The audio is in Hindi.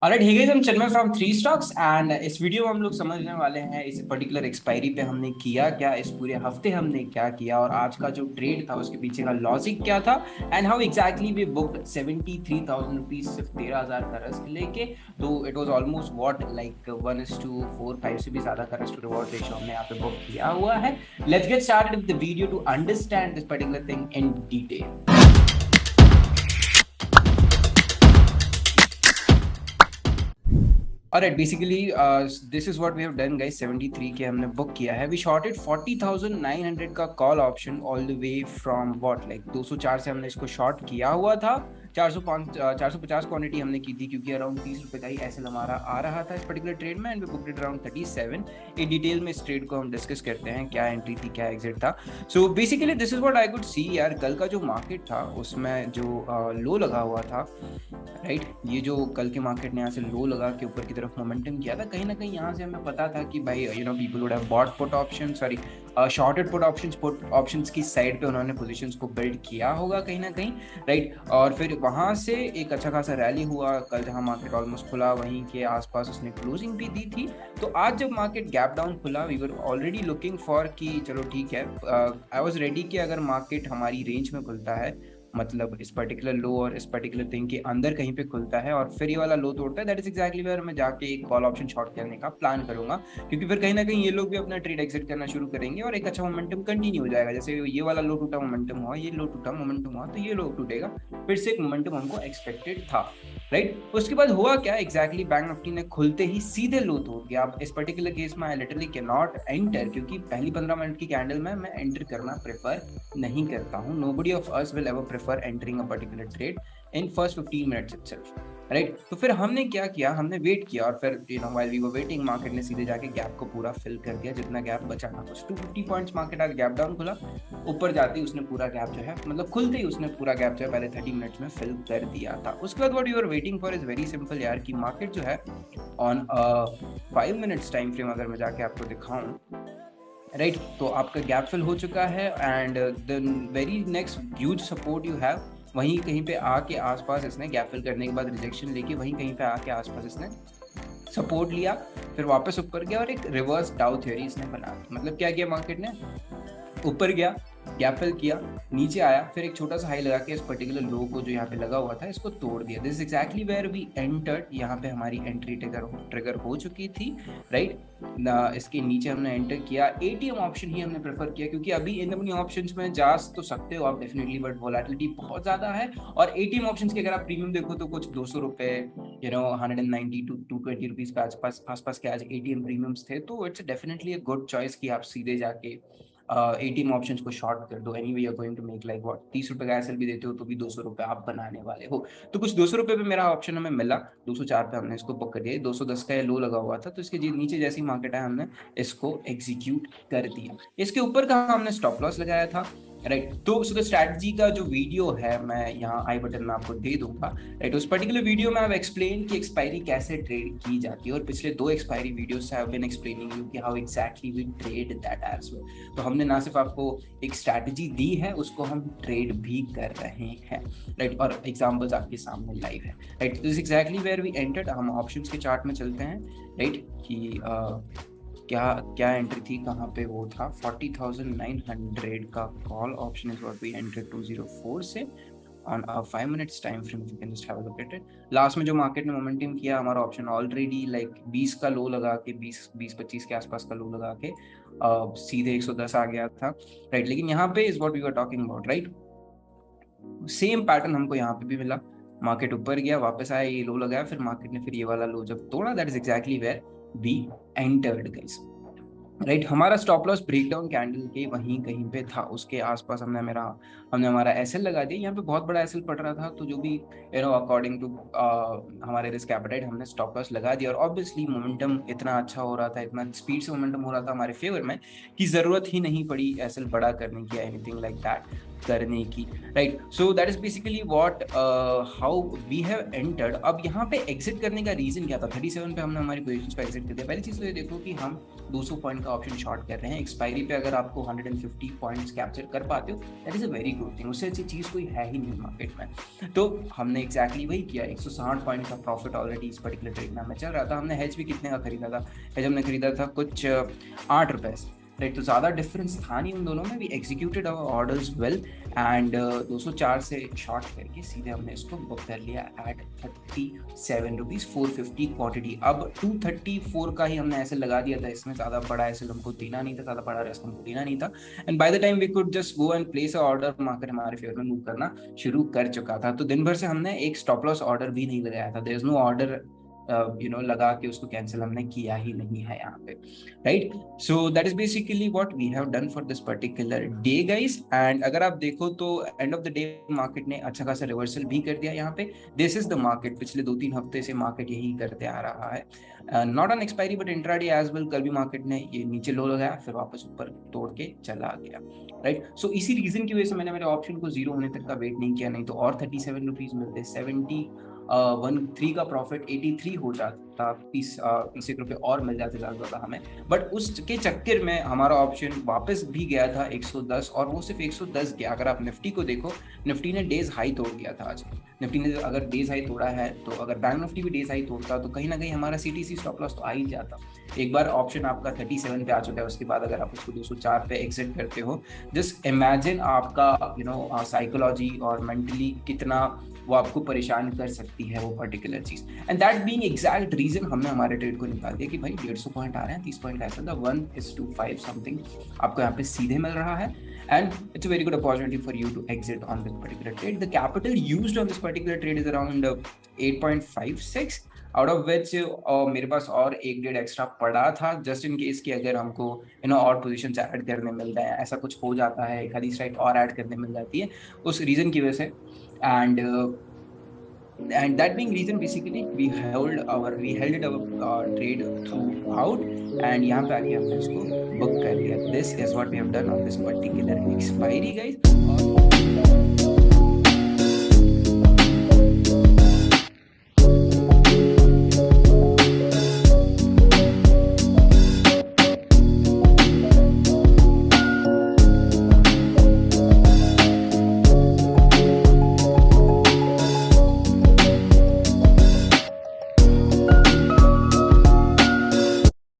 ऑलराइट, हे गाइस, हम चिन्मय फ्रॉम थ्री स्टॉक्स एंड इस वीडियो में हम लोग समझने वाले हैं इस पर्टिकुलर एक्सपायरी पे हमने किया क्या, इस पूरे हफ्ते हमने क्या किया और आज का जो ट्रेड था उसके पीछे का लॉजिक क्या था and how exactly we booked 73,000 rupees सिर्फ 13,000 का रिस्क लेके। तो it was almost what like 1:4-5 से भी ज्यादा का रिस्क टू रिवॉर्ड रेशियो हमने यहाँ पे बुक किया हुआ है। Let's get started with the video to understand this particular thing in detail. Alright, basically, this is what we have done, guys. 73 के हमने बुक किया है. We shorted 40,900 का call option all the way from what like 204 से हमने इसको शॉर्ट किया हुआ था. 450 क्वांटिटी हमने की थी क्योंकि अराउंड 30 रुपए का ही एसएल हमारा आ रहा था इस पर्टिकुलर ट्रेड में and we booked it around 37. In detail में इस ट्रेड को हम डिस्कस करते हैं, क्या एंट्री थी, क्या एग्जिट था. So basically this is what I could see यार. कल का जो मार्केट था उसमें जो लो लगा हुआ था, राइट, ये जो कल के मार्केट ने यहाँ से लो लगा के ऊपर की तरफ मोमेंटम किया था, कहीं ना कहीं यहाँ से हमें पता था कि भाई people would have bought put option, sorry shorted put options की साइड पे उन्होंने पोजीशंस को बिल्ड किया होगा कहीं ना कहीं, राइट. और फिर वहां से एक अच्छा खासा रैली हुआ कल, जहां मार्केट ऑलमोस्ट खुला वहीं के आसपास उसने क्लोजिंग भी दी थी. तो आज जब मार्केट गैप डाउन खुला, we were already looking for कि चलो ठीक है, आई वाज रेडी कि अगर मार्केट हमारी रेंज में खुलता है, मतलब इस पर्टिकुलर लो और इस पर्टिकुलर थिंग के अंदर कहीं पे खुलता है और फिर ये वाला लो तोड़ता है, दैट इज एग्जैक्टली वेयर मैं जाके एक कॉल ऑप्शन शॉर्ट करने का प्लान करूंगा. क्योंकि फिर कहीं ना कहीं ये लोग भी अपना ट्रेड एग्जिट करना शुरू करेंगे और एक अच्छा मोमेंटम कंटिन्यू हो जाएगा. जैसे ये वाला लो टूटा मोमेंटम हुआ, ये लो टूटा मोमेंटम हुआ, तो ये लो टूटेगा, फिर से एक मोमेंटम हमको एक्सपेक्टेड था, राइट. उसके बाद हुआ क्या एग्जैक्टली, बैंक निफ्टी ने खुलते ही सीधे लो तोड़ दिया. अब इस पर्टिकुलर केस में I literally can not enter, क्योंकि पहली 15 मिनट की कैंडल में मैं एंटर करना प्रेफर नहीं करता हूँ. Nobody of us will ever prefer entering a particular trade in first 15 minutes itself, right. तो फिर हमने क्या किया, हमने वेट किया और फिर while we were waiting market ने सीधे जाके गैप को पूरा फिल कर दिया, जितना गैप बचा था. कुछ 250 पॉइंट्स मार्केट आज गैप डाउन खुला, ऊपर जाते ही उसने पूरा गैप जो है, मतलब खुलते ही उसने पूरा गैप जो है पहले 30 मिनट्स में फिल कर दिया था. उसके बाद what you are waiting for is very simple यार, कि मार्केट जो है ऑन 5 मिनट्स टाइम फ्रेम अगर मैं जाके आपको दिखाऊं, राइट, तो आपका गैप फिल हो चुका है and the very next huge support you have, वहीं कहीं पे आके आसपास इसने गैप फिल करने के बाद रिजेक्शन लेके वहीं कहीं पे आके आसपास इसने सपोर्ट लिया, फिर वापस ऊपर गया और एक रिवर्स डाउ थ्योरी इसने बना दी. मतलब क्या किया मार्केट ने, ऊपर गया, गैप फिल किया, नीचे आया, फिर एक छोटा सा हाई लगा के इस पर्टिकुलर लो को जो यहाँ पे लगा हुआ था इसको तोड़ दिया. This is exactly where we entered. यहाँ पे हमारी एंट्री ट्रिगर हो चुकी थी, राइट. इसके नीचे हमने एंटर किया. एटीएम ऑप्शन ही हमने प्रेफर किया क्योंकि अभी इन अपनी ऑप्शंस में जा तो सकते हो आप डेफिनेटली, बट वोलेटिलिटी बहुत ज्यादा है और एटीएम ऑप्शंस के अगर आप प्रीमियम देखो तो कुछ 200 रुपए, 190 टू 220 रुपीज के आसपास के आज एटीएम प्रीमियम्स थे. तो it's definitely a good choice कि आप सीधे जाके एटीएम ऑप्शंस को शॉर्ट कर दो. Anyway you are going to make like what 30 रुपए का एसएल भी देते हो तो भी 200 रुपए आप बनाने वाले हो. तो कुछ 200 रुपए पे मेरा ऑप्शन हमें मिला, 204 पे हमने इसको बुक कर दिया. 210 का ये लो लगा हुआ था तो इसके नीचे जैसी मार्केट है हमने इसको एग्जीक्यूट कर दिया. इसके ऊपर का हमने स्टॉप लॉस लगाया था, राइट. तो सो द स्ट्रैटेजी का जो वीडियो है मैं यहाँ आई बटन में आपको दे दूंगा, राइट. उस पर्टिकुलर वीडियो में आई एक्सप्लेन कि एक्सपायरी कैसे ट्रेड की जाती है और पिछले 2 एक्सपायरी वीडियोस से I have been explaining you कि how exactly we trade that as well. तो हमने ना सिर्फ आपको एक स्ट्रैटेजी दी है, उसको हम ट्रेड भी कर रहे हैं, राइट. और एग्जांपल्स आपके सामने लाइव है, right. This exactly where we entered. हम ऑप्शंस के चार्ट में चलते हैं, राइट, कि क्या क्या एंट्री थी, कहाँ पे वो था. 40,900 का call option is what we entered 204 से on 5 minutes time frame. You can just have a look at it. Last में जो मार्केट ने मोमेंटम किया, हमारा ऑप्शन ऑलरेडी लाइक 20 का लो लगा के 20-25 के आसपास का लो लगा के सीधे 110 आ गया था, राइट. लेकिन यहाँ पे is what we were talking about, right. Same pattern हमको यहाँ पे भी मिला. मार्केट ऊपर गया, वापस आया, ये लो लगाया, फिर मार्केट ने फिर ये वाला लो जब तोड़ा, that is exactly where we entered guys, right. हमारा स्टॉप लॉस ब्रेकडाउन कैंडल के वहीं कहीं पे था, उसके आसपास हमने हमारा एसएल लगा दिया. यहाँ पे बहुत बड़ा एसएल पड़ रहा था, तो जो भी अकॉर्डिंग टू हमारे रिस्क एपेटाइट हमने स्टॉप लॉस लगा दिया. और ऑब्वियसली मोमेंटम इतना अच्छा हो रहा था, इतना स्पीड से मोमेंटम हो रहा था हमारे फेवर में कि जरूरत ही नहीं पड़ी एसएल बड़ा करने की, एनीथिंग लाइक दैट करने की, right. So that is basically what how we have entered. अब यहाँ पे एग्जिट करने का रीजन क्या था, 37 पे हमने हमारी पोजीशंस पे एग्जिट कर दिया. पहली चीज तो ये देखो कि हम 200 पॉइंट का ऑप्शन शॉर्ट कर रहे हैं. एक्सपायरी पे अगर आपको 150 पॉइंट्स कैप्चर कर पाते हो, that is a very good thing, उससे अच्छी चीज़ कोई है ही नहीं मार्केट में। तो हमने एग्जैक्टली वही किया, 160 पॉइंट का प्रॉफिट ऑलरेडी इस पर्टिकुलर ट्रेड में हमें चल रहा था। हमने हेज भी कितने का खरीदा था, हेज हमने खरीदा था कुछ 8 रुपये से, राइट। तो ज़्यादा डिफरेंस था नहीं उन दोनों में। We executed our orders well and 204 से शॉर्ट करके सीधे हमने इसको बुक कर लिया एट 37 रुपीज़ 450 क्वांटिटी। अब 234 का ही हमने ऐसे लगा दिया था, इसमें ज़्यादा बड़ा ऐसे हमको देना नहीं था, ज़्यादा बड़ा रिस्क हमको देना नहीं था। And by the time we could just go and place a order, market हमारे फेवर में मूव करना शुरू कर चुका था। तो दिन भर से हमने एक स्टॉप लॉस ऑर्डर भी नहीं लगाया था। देयर इज नो ऑर्डर लगा के उसको कैंसिल हमने किया ही नहीं है यहाँ पे, right. So that is basically what we have done for this particular day guys. And अगर आप देखो तो end of the day market ने अच्छा खासा रिवर्सल भी कर दिया यहाँ पे। दिस इज द मार्केट, पिछले 2-3 हफ्ते से मार्केट यही करते आ रहा है, not on expiry but intraday as well. कल भी मार्केट ने ये नीचे लो लगाया, फिर वापस ऊपर तोड़ के चला गया, राइट। सो इसी रीजन की वजह से मैंने मेरे ऑप्शन को 0 होने तक का वेट नहीं किया, नहीं तो और 37 रुपीज मिलते, 13 का प्रॉफिट 83 हो जाता, 30 एक रुपये और मिल जाते ज़्यादा हमें। बट उसके चक्कर में हमारा ऑप्शन वापस भी गया था 110, और वो सिर्फ 110 गया। अगर आप निफ्टी को देखो, निफ्टी ने डेज हाई तोड़ दिया था आज। निफ्टी ने अगर डेज हाई तोड़ा है, तो अगर बैंक निफ्टी भी डेज हाई तोड़ता तो कहीं ना कहीं हमारा सीटीसी स्टॉप लॉस तो आ ही जाता। एक बार ऑप्शन आपका 37 पे आ चुका है, उसके बाद अगर आप उसको 204 पे एग्जिट करते हो, जस्ट इमेजिन आपका साइकोलॉजी और मेंटली कितना वो आपको परेशान कर सकती है वो पर्टिकुलर चीज। And that being exact reason हमने हमारे ट्रेड को निकाल दिया कि भाई 150 पॉइंट आ रहे हैं, 30 पॉइंट ऐसा था, 1:5 समथिंग आपको यहाँ पे सीधे मिल रहा है। And it's a very good opportunity for you to exit on this particular trade. The capital used on this particular trade is around 8.56, out of which मेरे पास और 1.5 एक्स्ट्रा पड़ा था, जस्ट इन केस कि अगर हमको और पोजीशन ऐड करने मिल जाए, ऐसा कुछ हो जाता है, एक आधी स्ट्राइक और ऐड करने मिल जाती है उस रीजन की वजह से। and that being reason basically we held our trade throughout, and यहाँ पे आके हमने उसको बुक कर लिया। This is what we have done on this particular expiry guys।